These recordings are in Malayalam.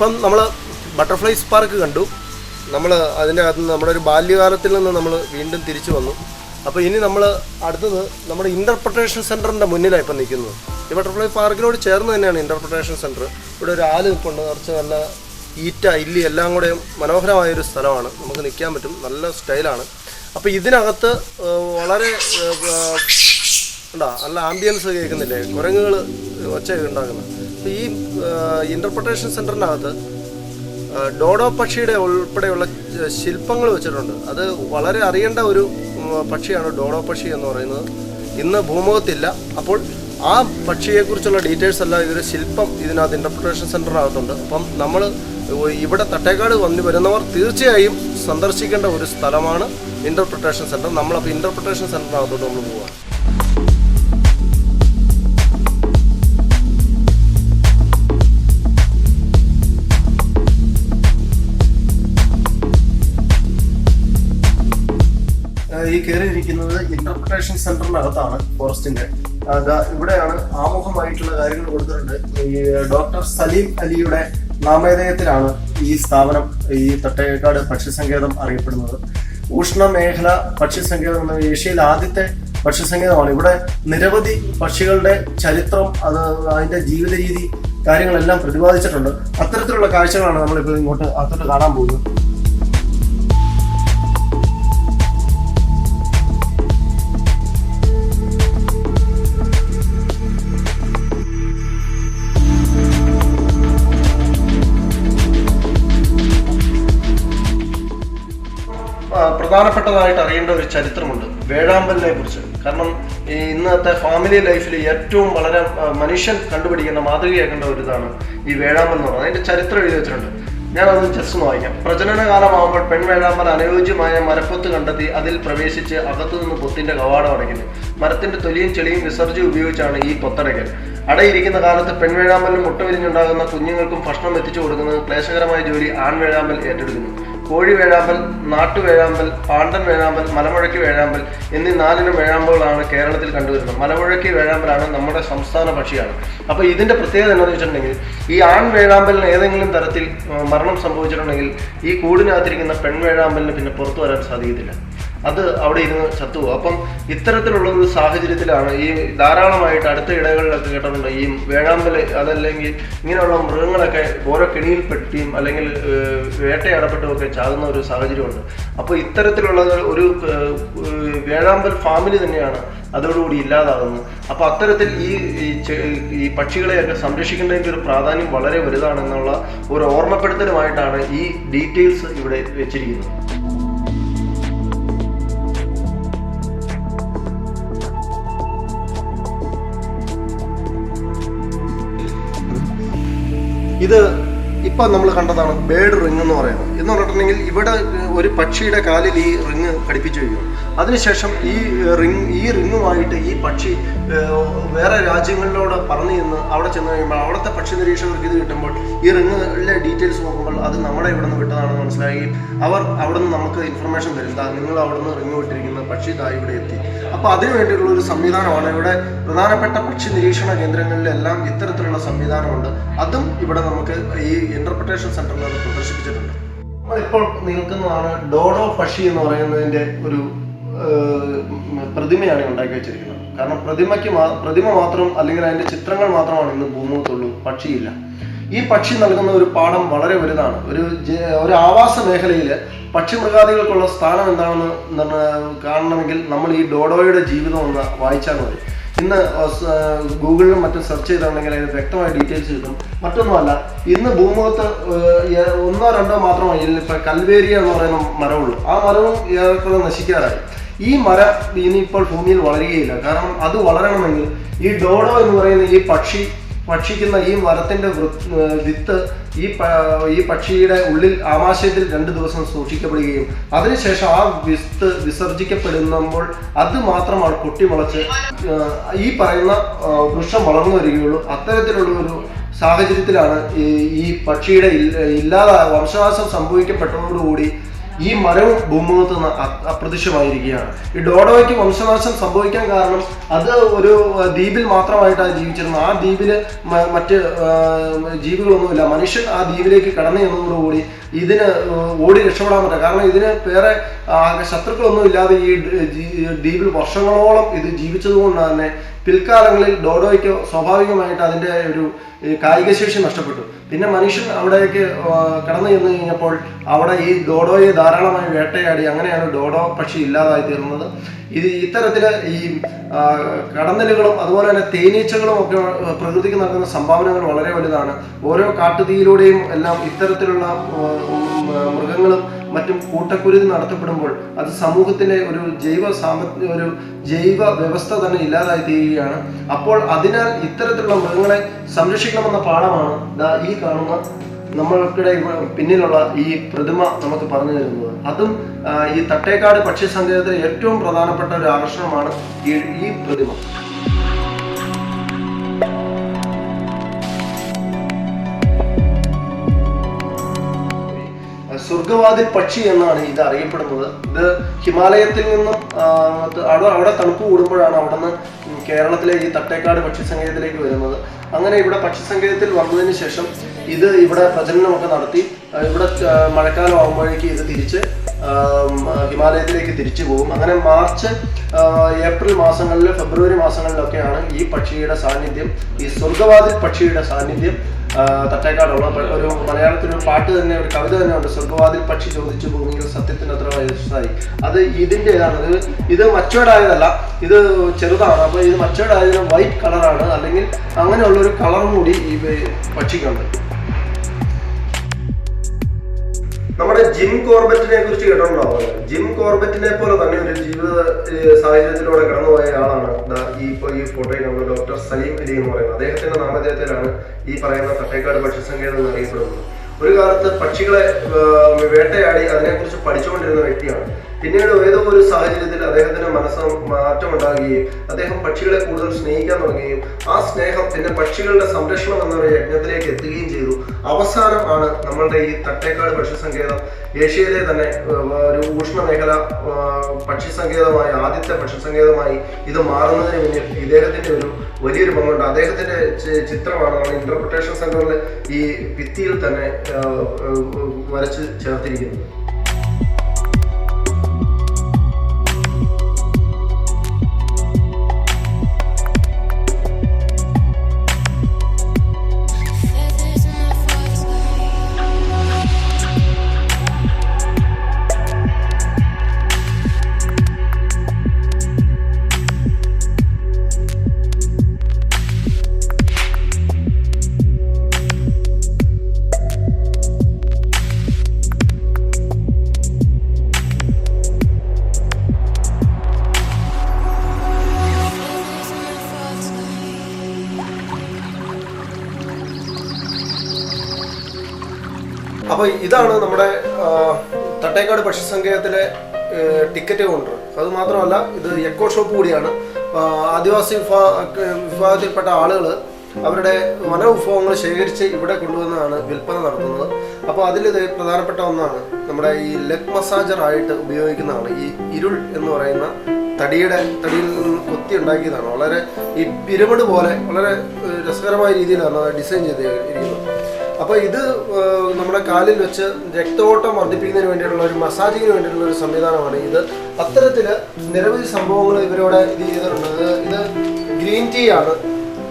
ഇപ്പം നമ്മൾ ബട്ടർഫ്ലൈ പാർക്ക് കണ്ടു. നമ്മൾ അതിൻ്റെ അകത്ത് നമ്മുടെ ഒരു ബാല്യകാലത്തിൽ നിന്ന് നമ്മൾ വീണ്ടും തിരിച്ചു വന്നു. അപ്പോൾ ഇനി നമ്മൾ അടുത്തത് നമ്മുടെ ഇൻ്റർപ്രിട്ടേഷൻ സെൻറ്ററിൻ്റെ മുന്നിലാണ് ഇപ്പം നിൽക്കുന്നത്. ഈ ബട്ടർഫ്ലൈ പാർക്കിനോട് ചേർന്ന് തന്നെയാണ് ഇൻ്റർപ്രിട്ടേഷൻ സെൻറ്റർ. ഇവിടെ ഒരു ആല് നിൽപ്പുണ്ട്, കുറച്ച് നല്ല ഈറ്റ ഇല്ലി എല്ലാം കൂടെ മനോഹരമായൊരു സ്ഥലമാണ്, നമുക്ക് നിൽക്കാൻ പറ്റും, നല്ല സ്റ്റൈലാണ്. അപ്പോൾ ഇതിനകത്ത് വളരെ നല്ല ആംബിയൻസ് കേൾക്കുന്നില്ലേ, കുരങ്ങുകൾ ഒച്ച ഉണ്ടാക്കുന്നത്. അപ്പോൾ ഈ ഇൻ്റർപ്രിട്ടേഷൻ സെൻറ്ററിനകത്ത് ഡോഡോ പക്ഷിയുടെ ഉൾപ്പെടെയുള്ള ശില്പങ്ങൾ വെച്ചിട്ടുണ്ട്. അത് വളരെ അറിയേണ്ട ഒരു പക്ഷിയാണ് ഡോഡോ പക്ഷി എന്ന് പറയുന്നത്. ഇന്ന് ഭൂമുഖത്തില്ല. അപ്പോൾ ആ പക്ഷിയെക്കുറിച്ചുള്ള ഡീറ്റെയിൽസ് എല്ലാം ഇതൊരു ശില്പം ഇതിനകത്ത് ഇൻ്റർപ്രിട്ടേഷൻ സെൻറ്ററിനകത്തുണ്ട്. അപ്പം നമ്മൾ ഇവിടെ തട്ടേക്കാട് വരുന്നവർ തീർച്ചയായും സന്ദർശിക്കേണ്ട ഒരു സ്ഥലമാണ് ഇൻ്റർപ്രിട്ടേഷൻ സെൻറ്റർ. നമ്മളപ്പോൾ ഇൻ്റർപ്രിട്ടേഷൻ സെൻറ്ററിനകത്തോട്ട് നമ്മൾ പോവുകയാണ്. ഈ കയറിയിരിക്കുന്നത് ഇന്റർപ്രിട്ടേഷൻ സെന്ററിനകത്താണ്, ഫോറസ്റ്റിന്റെ. ഇവിടെയാണ് ആമുഖമായിട്ടുള്ള കാര്യങ്ങൾ കൊടുത്തിട്ടുണ്ട്. ഈ ഡോക്ടർ സലീം അലിയുടെ നാമധേയത്തിലാണ് ഈ സ്ഥാപനം, ഈ തട്ടേക്കാട് പക്ഷിസങ്കേതം അറിയപ്പെടുന്നത്. ഉഷ്ണമേഖല പക്ഷിസങ്കേതം എന്ന ഏഷ്യയിലെ ആദ്യത്തെ പക്ഷിസങ്കേതമാണ്. ഇവിടെ നിരവധി പക്ഷികളുടെ ചരിത്രം, അതിന്റെ ജീവിത രീതി, കാര്യങ്ങളെല്ലാം പ്രതിപാദിച്ചിട്ടുണ്ട്. അത്തരത്തിലുള്ള കാഴ്ചകളാണ് നമ്മളിപ്പോൾ ഇങ്ങോട്ട് അകത്തോട്ട് കാണാൻ പോകുന്നത്. പ്രധാനപ്പെട്ടതായിട്ട് അറിയേണ്ട ഒരു ചരിത്രമുണ്ട് വേഴാമ്പലിനെ കുറിച്ച്. കാരണം ഈ ഇന്നത്തെ ഫാമിലി ലൈഫിൽ ഏറ്റവും വളരെ മനുഷ്യൻ കണ്ടുപിടിക്കുന്ന മാതൃകയാക്കേണ്ട ഒരു ഇതാണ് ഈ വേഴാമ്പൽ എന്ന് പറയുന്നത്. അതിന്റെ ചരിത്രം എഴുതി വെച്ചിട്ടുണ്ട്. ഞാനത് ജസ്റ്റ് ഒന്ന് വായിക്കാം. പ്രജനനകാലമാകുമ്പോൾ പെൺവേഴാമ്പൽ അനുയോജ്യമായ മരപ്പൊത്ത് കണ്ടെത്തി അതിൽ പ്രവേശിച്ച് അകത്തുനിന്ന് പൊത്തിന്റെ കവാടം അടയ്ക്കുന്നു. മരത്തിന്റെ തൊലിയും ചെളിയും വിസർജ്യം ഉപയോഗിച്ചാണ് ഈ പൊത്തടയ്ക്കൽ. അടയിരിക്കുന്ന കാലത്ത് പെൺവേഴാമ്പലിനും മുട്ട വിരിഞ്ഞുണ്ടാകുന്ന കുഞ്ഞുങ്ങൾക്കും ഭക്ഷണം എത്തിച്ചു കൊടുക്കുന്നത് ക്ലേശകരമായ ജോലി ആൺവേഴാമ്പൽ ഏറ്റെടുക്കുന്നു. കോഴി വേഴാമ്പൽ, നാട്ടുവേഴാമ്പൽ, പാണ്ടൻ വേഴാമ്പൽ, മലമുഴക്കി വേഴാമ്പൽ എന്നീ 4 ഇനം വേഴാമ്പലുകളാണ് കേരളത്തിൽ കണ്ടുവരുന്നത്. മലമുഴക്കി വേഴാമ്പലാണ് നമ്മുടെ സംസ്ഥാന പക്ഷിയാണ്. അപ്പോൾ ഇതിന്റെ പ്രത്യേകത എന്താണെന്ന് വെച്ചിട്ടുണ്ടെങ്കിൽ, ഈ ആൺ വേഴാമ്പലിന് ഏതെങ്കിലും തരത്തിൽ മരണം സംഭവിച്ചിട്ടുണ്ടെങ്കിൽ ഈ കൂടിനകത്തിരിക്കുന്ന പെൺവേഴാമ്പലിന് പിന്നെ പുറത്തു വരാൻ സാധിക്കത്തില്ല, അത് അവിടെ ഇരുന്ന് ചത്തുപോകും. അപ്പം ഇത്തരത്തിലുള്ള ഒരു സാഹചര്യത്തിലാണ് ഈ ധാരാളമായിട്ട് അടുത്ത ഇടകളിലൊക്കെ കേട്ടിട്ടുണ്ട് ഈ വേഴാമ്പൽ, അതല്ലെങ്കിൽ ഇങ്ങനെയുള്ള മൃഗങ്ങളൊക്കെ ഓരോ കെണിയിൽപ്പെട്ടിയും അല്ലെങ്കിൽ വേട്ടയാടപ്പെട്ടുമൊക്കെ ചാകുന്ന ഒരു സാഹചര്യമുണ്ട്. അപ്പോൾ ഇത്തരത്തിലുള്ള ഒരു വേഴാമ്പൽ ഫാമിലി തന്നെയാണ് അതോടുകൂടി ഇല്ലാതാകുന്നത്. അപ്പോൾ അത്തരത്തിൽ ഈ പക്ഷികളെയൊക്കെ സംരക്ഷിക്കേണ്ടതിൻ്റെ ഒരു പ്രാധാന്യം വളരെ വലുതാണെന്നുള്ള ഒരു ഓർമ്മപ്പെടുത്തലുമായിട്ടാണ് ഈ ഡീറ്റെയിൽസ് ഇവിടെ വെച്ചിരിക്കുന്നത്. ഇത് ഇപ്പം നമ്മൾ കണ്ടതാണ് ബേർഡ് റിങ് എന്ന് പറയുന്നത്. എന്ന് പറഞ്ഞിട്ടുണ്ടെങ്കിൽ ഇവിടെ ഒരു പക്ഷിയുടെ കാലിൽ ഈ റിങ് ഘടിപ്പിച്ചു വയ്ക്കും. അതിനുശേഷം ഈ റിങ്ങുമായിട്ട് ഈ പക്ഷി വേറെ രാജ്യങ്ങളിലൂടെ പറന്നു ചെന്ന് അവിടെ ചെന്ന് കഴിയുമ്പോൾ അവിടുത്തെ പക്ഷി നിരീക്ഷകർക്ക് ഇത് കിട്ടുമ്പോൾ ഈ റിങ്ങിലെ ഡീറ്റെയിൽസ് നോക്കുമ്പോൾ അത് നമ്മുടെ ഇവിടെ നിന്ന് വിട്ടതാണെന്ന് മനസ്സിലാക്കി അവർ അവിടെ നിന്ന് നമുക്ക് ഇൻഫർമേഷൻ തരും, നിങ്ങൾ അവിടെ നിന്ന് റിങ് വിട്ടിരിക്കുന്ന പക്ഷി ഇവിടെ എത്തി. അപ്പോൾ അതിനു വേണ്ടിയിട്ടുള്ള ഒരു സംവിധാനമാണ് ഇവിടെ. പ്രധാനപ്പെട്ട പക്ഷി നിരീക്ഷണ കേന്ദ്രങ്ങളിലെല്ലാം ഇത്തരത്തിലുള്ള സംവിധാനമുണ്ട്. അതും ഇവിടെ നമുക്ക് ഈ ഇന്റർപ്രിട്ടേഷൻ സെന്ററിൽ അത് പ്രദർശിപ്പിച്ചിട്ടുണ്ട്. നമ്മളിപ്പോൾ നിൽക്കുന്നതാണ് ഡോഡോ പക്ഷി എന്ന് പറയുന്നതിൻ്റെ ഒരു പ്രതിമയാണ് ഉണ്ടാക്കി വെച്ചിരിക്കുന്നത്. കാരണം പ്രതിമ മാത്രം അല്ലെങ്കിൽ അതിൻ്റെ ചിത്രങ്ങൾ മാത്രമാണ് ഇന്ന് ഭൂമുഖത്തുള്ളൂ, പക്ഷിയില്ല. ഈ പക്ഷി നൽകുന്ന ഒരു പാഠം വളരെ വലുതാണ്. ഒരു ആവാസ മേഖലയിൽ പക്ഷിമൃഗാദികൾക്കുള്ള സ്ഥാനം എന്താണെന്ന് കാണണമെങ്കിൽ നമ്മൾ ഈ ഡോഡോയുടെ ജീവിതം ഒന്ന് വായിച്ചാൽ മതി. ഇന്ന് ഗൂഗിളിലും മറ്റും സെർച്ച് ചെയ്തിട്ടുണ്ടെങ്കിൽ അതിന് വ്യക്തമായ ഡീറ്റെയിൽസ് കിട്ടും. മറ്റൊന്നുമല്ല, ഇന്ന് ഭൂമുഖത്ത് 1-2 മാത്രമേ ഇപ്പം കൽവേരിയ എന്ന് പറയുന്ന മരമുള്ളൂ. ആ മരവും ഏറെക്കുറെ നശിക്കാറായി. ഈ മരം ഇനിയിപ്പോൾ ഭൂമിയിൽ വളരുകയില്ല. കാരണം അത് വളരണമെങ്കിൽ ഈ ഡോഡോ എന്ന് പറയുന്ന ഈ ഭക്ഷിക്കുന്ന ഈ മരത്തിന്റെ വിത്ത് ഈ പക്ഷിയുടെ ഉള്ളിൽ ആമാശയത്തിൽ 2 ദിവസം സൂക്ഷിക്കപ്പെടുകയും അതിനുശേഷം ആ വിത്ത് വിസർജിക്കപ്പെടുമ്പോൾ അത് മാത്രമാണ് പൊട്ടിമുളച്ച് ഈ പറയുന്ന വൃക്ഷം വളർന്നു വരികയുള്ളൂ. അത്തരത്തിലുള്ള ഒരു സാഹചര്യത്തിലാണ് ഈ പക്ഷിയുടെ വംശനാശം സംഭവിക്കപ്പെട്ടതോടുകൂടി ഈ മരവും ഭൂമുഖത്ത് നിന്ന് അപ്രത്യക്ഷമായിരിക്കുകയാണ്. ഈ ഡോഡോയ്ക്ക് വംശനാശം സംഭവിക്കാൻ കാരണം അത് ഒരു ദ്വീപിൽ മാത്രമായിട്ടാണ് ജീവിച്ചിരുന്നത്. ആ ദ്വീപിൽ മറ്റ് ജീവികളൊന്നുമില്ല. മനുഷ്യൻ ആ ദ്വീപിലേക്ക് കടന്നു ചെന്നതോടുകൂടി ഇതിന് ഓടി രക്ഷപ്പെടാൻ പറ്റില്ല. കാരണം ഇതിന് വേറെ ശത്രുക്കളൊന്നും ഇല്ലാതെ ഈ ദ്വീപിൽ വർഷങ്ങളോളം ഇത് ജീവിച്ചതുകൊണ്ട് തന്നെ പിൽക്കാലങ്ങളിൽ ഡോഡോയ്ക്ക് സ്വാഭാവികമായിട്ട് അതിൻ്റെ ഒരു കായികശേഷി നഷ്ടപ്പെട്ടു. പിന്നെ മനുഷ്യൻ അവിടേക്ക് കടന്നു ചെന്ന് കഴിഞ്ഞപ്പോൾ അവിടെ ഈ ഡോഡോയെ ധാരാളമായി വേട്ടയാടി. അങ്ങനെയാണ് ഡോഡോ പക്ഷി ഇല്ലാതായി തീർന്നത്. ഇത്തരത്തിൽ ഈ കടന്നലുകളും അതുപോലെ തന്നെ തേനീച്ചകളും ഒക്കെ പ്രകൃതിക്ക് നൽകുന്ന സംഭാവനകൾ വളരെ വലുതാണ്. ഓരോ കാട്ടുതീയിലൂടെയും എല്ലാം ഇത്തരത്തിലുള്ള മൃഗങ്ങളും മറ്റും കൂട്ടക്കുരുതി നടത്തപ്പെടുമ്പോൾ അത് സമൂഹത്തിൻ്റെ ഒരു ജൈവ വ്യവസ്ഥ തന്നെ ഇല്ലാതായി തീരുകയാണ്. അപ്പോൾ അതിനാൽ ഇത്തരത്തിലുള്ള മൃഗങ്ങളെ സംരക്ഷിക്കണമെന്ന പാഠമാണ് ഈ കാണുന്ന നമ്മൾക്കിടെ പിന്നിലുള്ള ഈ പ്രതിമ നമുക്ക് പറഞ്ഞു തരുന്നത്. അതും ഈ തട്ടേക്കാട് പക്ഷി സങ്കേതത്തിലെ ഏറ്റവും പ്രധാനപ്പെട്ട ഒരു ആകർഷണമാണ് ഈ പ്രതിമ. സ്വർഗവാതിൽ പക്ഷി എന്നാണ് ഇത് അറിയപ്പെടുന്നത്. ഇത് ഹിമാലയത്തിൽ നിന്നും അവിടെ തണുപ്പ് കൂടുമ്പോഴാണ് അവിടെ നിന്ന് കേരളത്തിലെ ഈ തട്ടേക്കാട് പക്ഷി സങ്കേതത്തിലേക്ക് വരുന്നത്. അങ്ങനെ ഇവിടെ പക്ഷി സങ്കേതത്തിൽ വന്നതിന് ശേഷം ഇത് ഇവിടെ പ്രജനനമൊക്കെ നടത്തി ഇവിടെ മഴക്കാലം ആകുമ്പോഴേക്ക് ഇത് തിരിച്ച് ഹിമാലയത്തിലേക്ക് തിരിച്ചു പോകും. അങ്ങനെ മാർച്ച്, ഏപ്രിൽ മാസങ്ങളിൽ, ഫെബ്രുവരി മാസങ്ങളിലൊക്കെയാണ് ഈ പക്ഷിയുടെ സാന്നിധ്യം, ഈ സ്വർഗവാതിൽ പക്ഷിയുടെ സാന്നിധ്യം തട്ടേക്കാടുള്ള. ഒരു മലയാളത്തിലൊരു പാട്ട് തന്നെ, ഒരു കവിത തന്നെ ഉണ്ട്, സ്വർഗവാതിൽ പക്ഷി ചോദിച്ചു ഭൂമിയിൽ സത്യത്തിന് അത്ര വയസ്സായി. അത് ഇതിൻ്റെതാണ്. ഇത് മച്ചുവേർഡ് ആയതല്ല, ഇത് ചെറുതാണ്. അപ്പോൾ ഇത് മച്ചുവേർഡ് ആയതിന് വൈറ്റ് കളറാണ്, അല്ലെങ്കിൽ അങ്ങനെയുള്ളൊരു കളറും കൂടി ഈ പക്ഷിക്കുണ്ട്. നമ്മുടെ ജിം കോർബറ്റിനെ കുറിച്ച് കേട്ടിട്ടുണ്ടാവുക. ജിം കോർബറ്റിനെ പോലെ തന്നെ ഒരു ജീവിത സാഹചര്യത്തിലൂടെ കടന്നുപോയ ആളാണ് ഈ ഫോട്ടോയിൽ നമ്മൾ ഡോക്ടർ സലീം അലി എന്ന് പറയുന്നത്. അദ്ദേഹത്തിന്റെ നാമധേയത്തിലാണ് ഈ പറയുന്ന തട്ടേക്കാട് പക്ഷി സങ്കേതം എന്ന് അറിയപ്പെടുന്നത്. ഒരു കാലത്ത് പക്ഷികളെ വേട്ടയാടി അതിനെക്കുറിച്ച് പഠിച്ചുകൊണ്ടിരുന്ന വ്യക്തിയാണ്. പിന്നീട് ഏതോ ഒരു സാഹചര്യത്തിൽ അദ്ദേഹത്തിന് മാറ്റമുണ്ടാകുകയും അദ്ദേഹം പക്ഷികളെ കൂടുതൽ സ്നേഹിക്കാൻ തുടങ്ങുകയും ആ സ്നേഹം പിന്നെ പക്ഷികളുടെ സംരക്ഷണം എന്നൊരു യജ്ഞത്തിലേക്ക് എത്തുകയും ചെയ്തു. അവസാനം ആണ് നമ്മളുടെ ഈ തട്ടേക്കാട് പക്ഷി സങ്കേതം ഏഷ്യയിലെ തന്നെ ഒരു ഉഷ്ണമേഖല പക്ഷി സങ്കേതമായി, ആദ്യത്തെ പക്ഷി സങ്കേതമായി ഇത് മാറുന്നതിന് മുന്നിൽ ഇദ്ദേഹത്തിന്റെ ഒരു വലിയൊരു പങ്കുണ്ട്. അദ്ദേഹത്തിന്റെ ചിത്രമാണ് നമ്മൾ ഇന്റർപ്രിട്ടേഷൻ സെന്ററിൽ ഈ ഭിത്തിയിൽ തന്നെ വരച്ച് ചേർത്തിരിക്കുന്നത്. അപ്പോൾ ഇതാണ് നമ്മുടെ തട്ടേക്കാട് പക്ഷി സങ്കേതത്തിലെ ടിക്കറ്റ് കൗണ്ടർ. അത് മാത്രമല്ല ഇത് എക്കോ ഷോപ്പ് കൂടിയാണ്. ആദിവാസി വിഭാഗത്തിൽപ്പെട്ട ആളുകൾ അവരുടെ വനവിഭവങ്ങൾ ശേഖരിച്ച് ഇവിടെ കൊണ്ടുവന്നാണ് വിൽപ്പന നടത്തുന്നത്. അപ്പോൾ അതിലിത് പ്രധാനപ്പെട്ട ഒന്നാണ് നമ്മുടെ ഈ ലെഗ് മസാജറായിട്ട് ഉപയോഗിക്കുന്നതാണ്. ഈ ഇരുൾ എന്ന് പറയുന്ന തടിയിൽ നിന്ന് കൊത്തി ഉണ്ടാക്കിയതാണ്. വളരെ ഈ പിരമിഡ് പോലെ വളരെ രസകരമായ രീതിയിലാണ് ഡിസൈൻ ചെയ്തിരിക്കുന്നത്. അപ്പോൾ ഇത് നമ്മുടെ കാലിൽ വെച്ച് രക്തഓട്ടം വർദ്ധിപ്പിക്കുന്നതിന് വേണ്ടിയിട്ടുള്ള ഒരു മസാജിങ്ങിന് വേണ്ടിയിട്ടുള്ള ഒരു സംവിധാനമാണ് ഇത്. അത്തരത്തിൽ നിരവധി സംഭവങ്ങൾ ഇവരോട് ഇത് ചെയ്തിട്ടുണ്ട്. ഇത് ഗ്രീൻ ടീ ആണ്.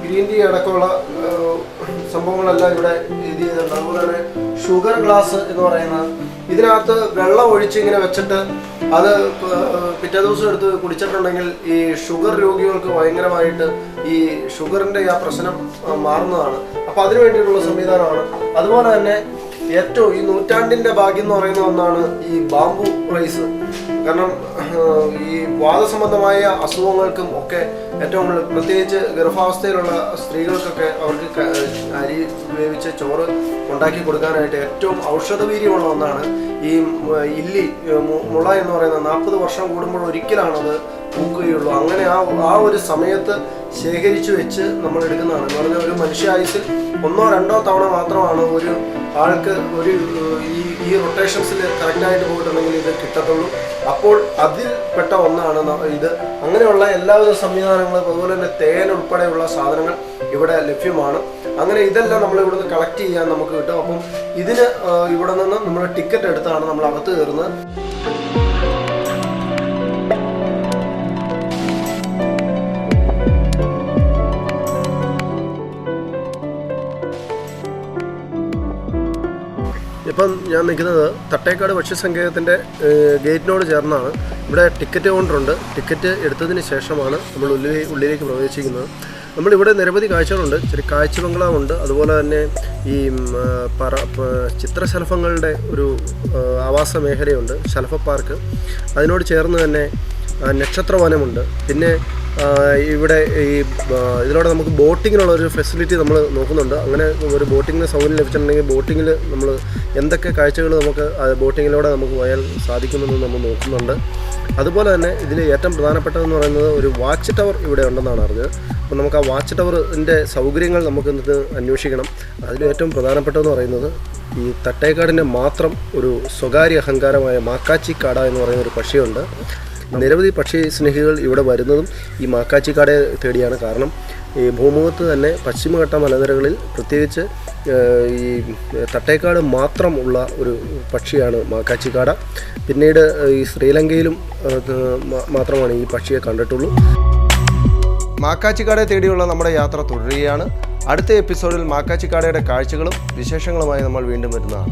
ഗ്രീൻ ടീ അടക്കമുള്ള സംഭവങ്ങളെല്ലാം ഇവിടെ ഇത് ചെയ്തിട്ടുണ്ട്. അതുപോലെ തന്നെ ഷുഗർ ഗ്ലാസ് എന്ന് പറയുന്ന ഇതിനകത്ത് വെള്ളം ഒഴിച്ച് ഇങ്ങനെ വെച്ചിട്ട് അത് പിറ്റേ ദിവസം എടുത്ത് കുടിച്ചിട്ടുണ്ടെങ്കിൽ ഈ ഷുഗർ രോഗികൾക്ക് ഭയങ്കരമായിട്ട് ഈ ഷുഗറിൻ്റെ ആ പ്രശ്നം മാറുന്നതാണ്. അപ്പോൾ അതിനു വേണ്ടിയിട്ടുള്ള സംവിധാനമാണ്. അതുപോലെ തന്നെ ഏറ്റവും ഈ നൂറ്റാണ്ടിൻ്റെ ഭാഗ്യം എന്ന് പറയുന്ന ഒന്നാണ് ഈ ബാംബു റൈസ്. കാരണം ഈ വാദസംബന്ധമായ അസുഖങ്ങൾക്കും ഒക്കെ ഏറ്റവും പ്രത്യേകിച്ച് ഗർഭാവസ്ഥയിലുള്ള സ്ത്രീകൾക്കൊക്കെ അവർക്ക് അരി വേവിച്ച് ചോറ് ഉണ്ടാക്കി കൊടുക്കാനായിട്ട് ഏറ്റവും ഔഷധവീര്യമുള്ള ഒന്നാണ് ഈ ഇല്ലി മുള എന്ന് പറയുന്ന 40 വർഷം കൂടുമ്പോൾ ഒരിക്കലാണത് പൂക്കുകയുള്ളൂ. അങ്ങനെ ആ ഒരു സമയത്ത് ശേഖരിച്ചു വെച്ച് നമ്മൾ എടുക്കുന്നതാണ്. എന്ന് പറഞ്ഞാൽ ഒരു മനുഷ്യായുസിൽ 1 or 2 തവണ മാത്രമാണ് ഒരു ആൾക്ക് ഒരു ഈ റൊട്ടേഷൻസിൽ കറക്റ്റായിട്ട് പോയിട്ടുണ്ടെങ്കിൽ ഇത് കിട്ടത്തുള്ളൂ. അപ്പോൾ അതിൽ പെട്ട ഒന്നാണ് ഇത്. അങ്ങനെയുള്ള എല്ലാവിധ സംവിധാനങ്ങളും അതുപോലെ തന്നെ തേൻ ഉൾപ്പെടെയുള്ള സാധനങ്ങൾ ഇവിടെ ലഭ്യമാണ്. അങ്ങനെ ഇതെല്ലാം നമ്മൾ ഇവിടുന്ന് കളക്ട് ചെയ്യാൻ നമുക്ക് കിട്ടും. അപ്പം ഇതിന് ഇവിടെ നിന്ന് നമ്മൾ ടിക്കറ്റ് എടുത്താണ് നമ്മൾ അകത്ത് കയറുന്നത്. ഇപ്പം ഞാൻ നിൽക്കുന്നത് തട്ടേക്കാട് ഭക്ഷ്യസങ്കേതത്തിൻ്റെ ഗേറ്റിനോട് ചേർന്നാണ്. ഇവിടെ ടിക്കറ്റ് കൗണ്ടറുണ്ട്. ടിക്കറ്റ് എടുത്തതിന് ശേഷമാണ് നമ്മൾ ഉള്ളിലേക്ക് പ്രവേശിക്കുന്നത്. നമ്മളിവിടെ നിരവധി കാഴ്ചകളുണ്ട്. ചെറിയ കാഴ്ച ബംഗ്ലാവുണ്ട്. അതുപോലെ തന്നെ ഈ ചിത്രശലഭങ്ങളുടെ ഒരു ആവാസ മേഖലയുണ്ട്, ശലഭ പാർക്ക്. അതിനോട് ചേർന്ന് തന്നെ നക്ഷത്രവനമുണ്ട്. പിന്നെ ഇവിടെ ഇതിലൂടെ നമുക്ക് ബോട്ടിങ്ങിനുള്ള ഒരു ഫെസിലിറ്റി നമ്മൾ നോക്കുന്നുണ്ട്. അങ്ങനെ ഒരു ബോട്ടിങ്ങിന് സൗകര്യം ലഭിച്ചിട്ടുണ്ടെങ്കിൽ ബോട്ടിങ്ങിൽ നമ്മൾ എന്തൊക്കെ കാഴ്ചകൾ നമുക്ക് ബോട്ടിങ്ങിലൂടെ നമുക്ക് പോയാൽ സാധിക്കുമെന്ന് നമ്മൾ നോക്കുന്നുണ്ട്. അതുപോലെ തന്നെ ഇതിൽ ഏറ്റവും പ്രധാനപ്പെട്ടതെന്ന് പറയുന്നത് ഒരു വാച്ച് ടവർ ഇവിടെ ഉണ്ടെന്നാണ് അറിഞ്ഞത്. അപ്പോൾ നമുക്ക് ആ വാച്ച് ടവറിൻ്റെ സൗകര്യങ്ങൾ നമുക്ക് ഇന്നത്തെ അന്വേഷിക്കണം. അതിൽ ഏറ്റവും പ്രധാനപ്പെട്ടതെന്ന് പറയുന്നത് ഈ തട്ടേക്കാടിൻ്റെ മാത്രം ഒരു സ്വകാര്യ അഹങ്കാരമായ makkachi kada എന്ന് പറയുന്ന ഒരു പക്ഷിയുണ്ട്. നിരവധി പക്ഷി സ്നേഹികൾ ഇവിടെ വരുന്നതും ഈ makkachi kada തേടിയാണ്. കാരണം ഈ ഭൂമുഖത്ത് തന്നെ പശ്ചിമഘട്ട മലനിരകളിൽ പ്രത്യേകിച്ച് ഈ തട്ടേക്കാട് മാത്രം ഉള്ള ഒരു പക്ഷിയാണ് makkachi kada. പിന്നീട് ഈ ശ്രീലങ്കയിലും മാത്രമാണ് ഈ പക്ഷിയെ കണ്ടിട്ടുള്ളൂ. makkachi kada തേടിയുള്ള നമ്മുടെ യാത്ര തുടരുകയാണ്. അടുത്ത എപ്പിസോഡിൽ makkachi kadയുടെ കാഴ്ചകളും വിശേഷങ്ങളുമായി നമ്മൾ വീണ്ടും വരുന്നതാണ്.